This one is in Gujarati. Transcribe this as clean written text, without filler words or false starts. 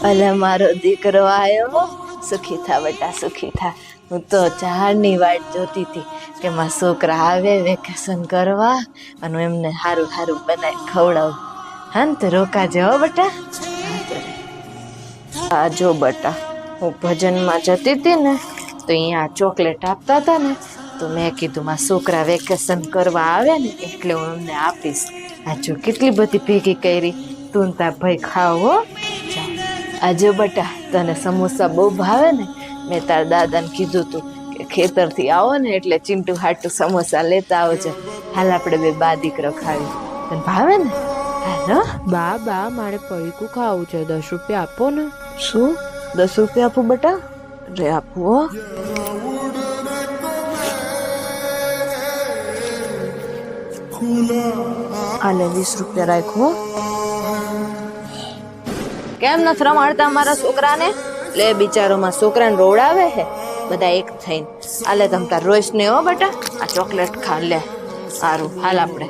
અલે મારો દીકરો આવ્યો. સુખી થા બેટા, સુખી થા. હું તો ઝાડની વાટ જોતી હતી કે મારા છોકરા આવે વેકેશન કરવા અને હું એમને સારું સારું બનાવી ખવડાવું. હા ને તો રોકાજે હો બેટા. હા જો બેટા, હું ભજનમાં જતી હતી ને તો અહીંયા ચોકલેટ આપતા હતા ને તો મેં કીધું મારા છોકરા વેકેશન કરવા આવે ને એટલે હું એમને આપીશ. આ જો કેટલી બધી ભેગી કરી. તું તાર ભાઈ ખાવ હો. આજો બેટા, તને સમોસા બહુ ભાવે ને. મેં તાર દાદાને કીધું તું કે ખેતરથી આવો ને એટલે ચિંટુ હાટુ સમોસા લેતા આવજો. હાલ આપણે બે બા દીકરો ખાવી. તને ભાવે ને? હાલો બા મારે પડીકું ખાવું છે, 10 રૂપિયા આપો ને. શું 10 રૂપિયા આપું બેટા? રે આપું હો. આલે 20 રૂપિયા રાખો. કેમ નથી રમાડતા મારા છોકરાને? લે બિચારો માં છોકરાને રોવડાવે હે બધા એક થઈને. આલે તમ તાર રોશને હો બેટા, આ ચોકલેટ ખા લે. સારું હાલ આપણે